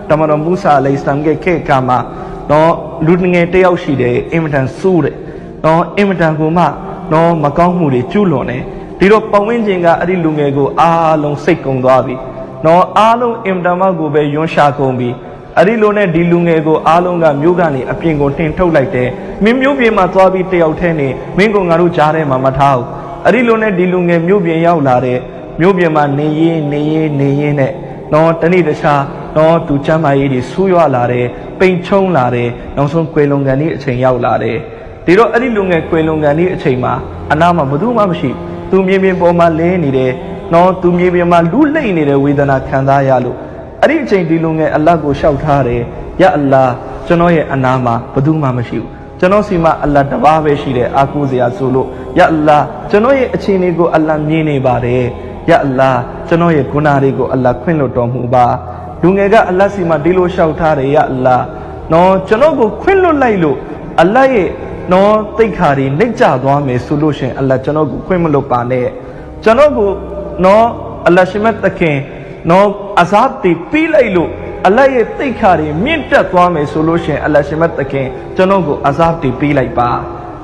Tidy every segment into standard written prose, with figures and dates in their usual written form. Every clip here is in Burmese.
တမန်တော်မူဆာအလိုင်စလမ်ရဲ့ခေတ်ကမှာတော့လူငယ်တယောက်ရှိတယ်အင်မတန်ဆိုးတယ်တော့အင်မတန်ကိုမှတော့မကောင်းမှုတွေကျူးလွန်တယ်ဒီတော့ပတ်ဝန်းကျင်ကအဲ့ဒီလူငယ်ကိုအားလုံးစိတ်ကုန်သွားပြီတော့အားလုံးအင်မတန်မှကိုပဲယွန်းရှာကုန်ပြီအဲ့ဒီလိုနဲ့ဒီလူငယ်ကိုအားလုံးကမြို့ကနေအပြင်ကိုနှင်ထုတ်လိုက်တယ်မင်းမြို့ပြင်မှာသွားပြီးတယောက်တည်းနေမင်းကငါတို့ကြားထဲမှာမထားဘူးအဲ့ဒီလိုနဲ့ဒီလူငယ်မြို့ပြင်ရောက်လာတဲ့မြို့ပြင်မှာနေရင်နဲ့တော့တနေ့တခြားတော့သူချမ်းမာရေးတွေဆူးရွားလာတယ်ပိန်ချုံလာတယ်နောက်ဆုံးကွယ်လွန်ကန်ဒီအချိန်ရောက်လာတယ်ဒီတော့အဲ့ဒီလူငယ်ကွယ်လွန်ကန်ဒီအချိန်မှာအနာမှာဘယ်သူမှမရှိသူမြေပြင်ပေါ်မှာလဲနေတယ်တော့သူမြေပြင်မှာလူလိမ့်နေတဲ့ဝေဒနာခံစားရလို့အဲ့ဒီအချိန်ဒီလူငယ်အလ္လာဟ်ကိုလျှောက်ထားတယ်ယာအလ္လာဟ်ကျွန်တော်ရဲ့အနာမှာဘယ်သူမှမရှိဘူးကျွန်တော်စီမှာအလ္လာဟ်တပါးပဲရှိတယ်အာကိုးစရာဆိုလို့ယာအလ္လာဟ်ကျွန်တော်ရဲ့အခြေအနေကိုအလ္လာဟ်မြင်နေပါတယ်ယာအလ္လာဟ်ကျွန်တော်ရဲ့ဂုဏတွေကိုအလ္လာဟ်ခွင့်လွှတ်တော်မူပါလူငယ်ကအလ္လာဟ်စီမှာဒီလိုလျှောက်ထားတယ်ယာအလ္လာဟ်နော်ကျွန်တော်ကိုခွင့်လွှတ်လိုက်လို့အလ္လာဟ်ရဲ့နော်တိတ်ခါတွေနှိမ့်ကျသွားမယ်ဆိုလို့ရှင်အလ္လာဟ်ကျွန်တော်ကိုခွင့်မလွှတ်ပါနဲ့ကျွန်တော်ကိုနော်အလ္လာဟ်ရှိမတ်တခင်နော်အဇာတ်တီပြီးလိုက်လို့အလ္လာဟ်ရဲ့တိတ်ခါတွေမြင့်တက်သွားမယ်ဆိုလို့ရှင်အလ္လာဟ်ရှိမတ်တခင်ကျွန်တော်ကိုအဇာတ်တီပြီးလိုက်ပါ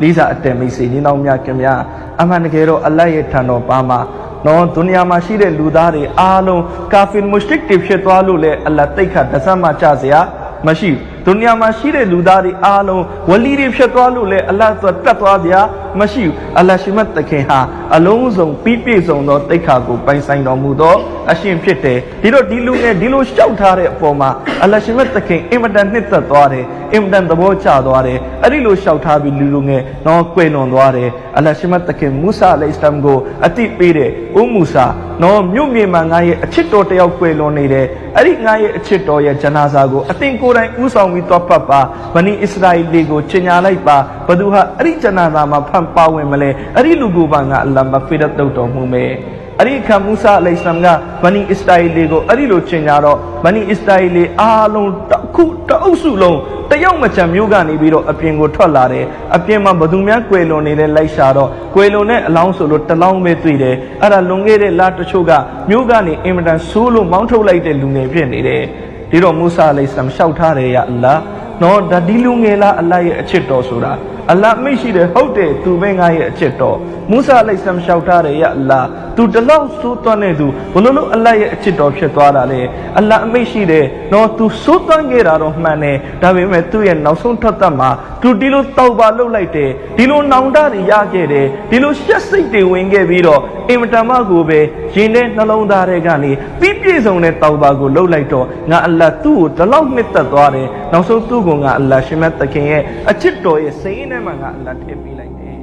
လေးစားအတ္တမိတ်ဆွေညီနောင်များခင်ဗျာအမှန်တကယ်တော့အလ္လာဟ်ရဲ့ထံတော်ပါမှာနော်ဒုနီယာမှာရှိတဲ့လူသားတွေအားလုံးကာဖီမုရှရစ်တွေဖြစ်သွားလို့လေအလ္လာဟ်တိတ်ခါတစမ်းမှကြစရာမရှိဒုနီယာမှာရှိတဲ့လူသားတွေအားလုံးဝလီတွေဖြစ်သွားလို့လေအလ္လာဟ်ဆိုတတ်သွားစရာမရှိအလ္လာဟ်ရှိမတ်တခင်ဟာအလုံးစုံပြီးပြည့်စုံသောတိတ်ခါကိုပိုင်ဆိုင်တော်မူသောအရှင်ဖြစ်တယ်ဒီတော့ဒီလူငယ်ဒီလိုရှောက်ထားတဲ့အပေါ်မှာအလ္လာဟ်ရှိမတ်တခင်အင်မတန်နှစ်သက်သွားတယ်အင်မတန်သဘောကျသွားတယ်အဲ့ဒီလိုရှောက်ထားပြီးလူငယ်တော့ကွယ်လွန်သွားတယ်အလ္လာဟ်ရှိမတ်တခင်မူဆာအလိုင်စလမ်ကိုအတိပေးတယ်အိုမူဆာနော်မြို့မြေမှာငါရဲ့အချစ်တော်တယောက်ကွယ်လွန်နေတယ်အဲ့ဒီငါရဲ့အချစ်တော်ရဲ့ဂျနာဇာကိုအသင်ကိုယ်တိုင်ဥဆောင်ပြီးတော့ဖတ်ပါဗနီအစ္စရာအီတွေကိုချင်ညာလိုက်ပါဘသူဟာအဲ့ဒီဂျနာဇာမှာဖန်ပါဝင်မလဲအဲ့ဒီလူကိုပါငါအလ္လာဟ်မဖိရတ်လုပ်တော်မူမယ်အဲ့ဒီအခါမူဆာအလိုင်စလမ်ကဗနီအစ္စရာအီတွေကိုအဲ့ဒီလိုချင်ညာတော့ဗနီအစ္စရာအီအားလုံးတစ်ခုတအုပ်စုလုံးတယောက်မချမ်းမျိုးကနေပြီးတော့အပြင်ကိုထွက်လာတယ်အပြင်မှာဘသူများကွယ်လွန်နေတဲ့လိုက်ရှာတော့ကွယ်လွန်တဲ့အလောင်းဆိုလို့တလောင်းပဲတွေ့တယ်အဲ့ဒါလွန်ခဲ့တဲ့လတချို့ကမျိုးကနေအင်မတန်ဆိုးလို့မောင်းထုတ်လိုက်တဲ့လူငယ်ဖြစ်နေတယ်ဒီတော့မူဆာအလိုင်စလမ်ရှောက်ထားတယ်ယာအလ္လာဟ်နော်ဒါဒီလူငယ်လားအလ္လာဟ်ရဲ့အချစ်တော်ဆိုတာအလ္လာဟ်မိတ်ရှိတယ်ဟုတ်တယ်သူပဲငါရဲ့အချစ်တော်မူဆာအလိုင်စလမ်ရှောက်ထားတယ်ယာအလ္လာဟ်သူတလောက်ဆိုးသွမ်းနေသူဘလို့လို့အလ္လာဟ်ရဲ့အချစ်တော်ဖြစ်သွားတာလေအလ္လာဟ်မိတ်ရှိတယ်နော်သူဆိုးသွမ်းခဲ့တာတော့မှန်တယ်ဒါပေမဲ့သူ့ရဲ့နောက်ဆုံးထွက်သက်မှာသူဒီလိုတောက်ပါလှုပ်လိုက်တယ်ဒီလိုနောင်တတွေရခဲ့တယ်ဒီလိုရှက်စိတ်တွေဝင်ခဲ့ပြီးတော့အင်မတန်မှကိုပဲရင်ထဲနှလုံးသားထဲကနေပြီးပြည့်စုံတဲ့တောက်ပါကိုလှုပ်လိုက်တော့ငါအလ္လာဟ်သူ့ကိုတလောက်နှစ်သက်သွားတယ်နောက်ဆုံးသူ့ကိုငါအလ္လာဟ်ရှင်မတ်တခင်ရဲ့အချစ်တော်ရဲ့စိတ်ထဲမှာငါအလ္လာဟ်ထည့်ပေးလိုက်တယ်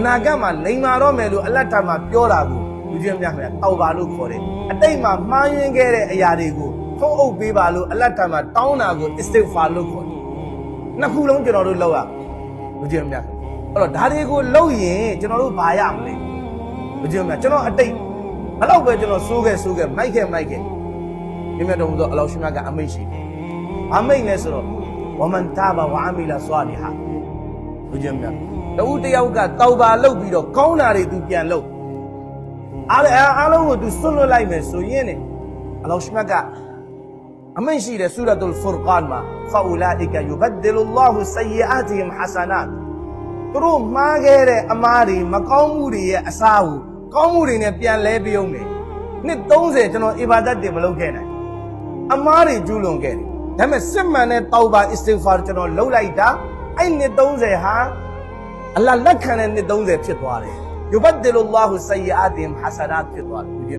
နာဂတ်မှာလိန်မာတော့မယ်လို့အလတ်တာမှာပြောတာကိုလူချင်းများခင်တောက်ပါလို့ခေါ်တယ်အတိတ်မှာမှားယွင်းခဲ့တဲ့အရာတွေကိုဖုံးအုပ်ပေးပါလို့အလတ်တာမှာတောင်းတာကိုအစ္စတစ်ဖာလို့ခေါ်တယ်နှစ်ခုလုံးကျွန်တော်တို့လောက်ရလူချင်းများအဲ့တော့ဒါတွေကိုလောက်ရင်ကျွန်တော်တို့ဘာရမလဲလူချင်းများကျွန်တော်အတိတ်ဘလောက်ပဲကျွန်တော်စိုးခဲ့မိုက်ခဲ့ဒီမဲ့တော့အလောရှိမြတ်ကအမိတ်ရှိတယ်အမိတ်လဲဆိုတော့ဝမန်တာဘာဝအမီလာဆွာလီဟာလူချင်းများတူတယောက်ကတောက်ပါလုပ်ပြီးတော့ကောင်းတာတွေသူပြန်လုပ်အားလုံးကိုသူဆွတ်လွတ်လိုက်မယ်ဆိုရင်အလောရှိမြတ်ကအမိန့်ရှိတဲ့ဆူရတ်အလ်ဖူရ်ကာန်မှာဖာအူလာအီကယူဘဒ်ဒလ်လာဟူဆီယအာတီဟမ်ဟဆနာတ်သူတို့မှားခဲ့တဲ့အမားတွေမကောင်းမှုတွေရဲ့အစားကိုကောင်းမှုတွေနဲ့ပြန်လဲပြုံးတယ်နှစ်30ကျွန်တော်အီဘာဒတ်တွေမလုပ်ခဲ့နိုင်အမားတွေကျူးလွန်ခဲ့တယ်ဒါပေမဲ့စစ်မှန်တဲ့တောက်ပါအစ္စတစ်ဖာကျွန်တော်လုပ်လိုက်တာအဲ့နှစ်30ဟာအလ္လာဟ်လက်ခံတဲ့နှစ်30ဖြစ်သွားတယ်ယူဘဒ်ဒလ်လာဟူဆီယအာတီဟမ်ဟဆနာတ်ဖြစ်သွားတယ်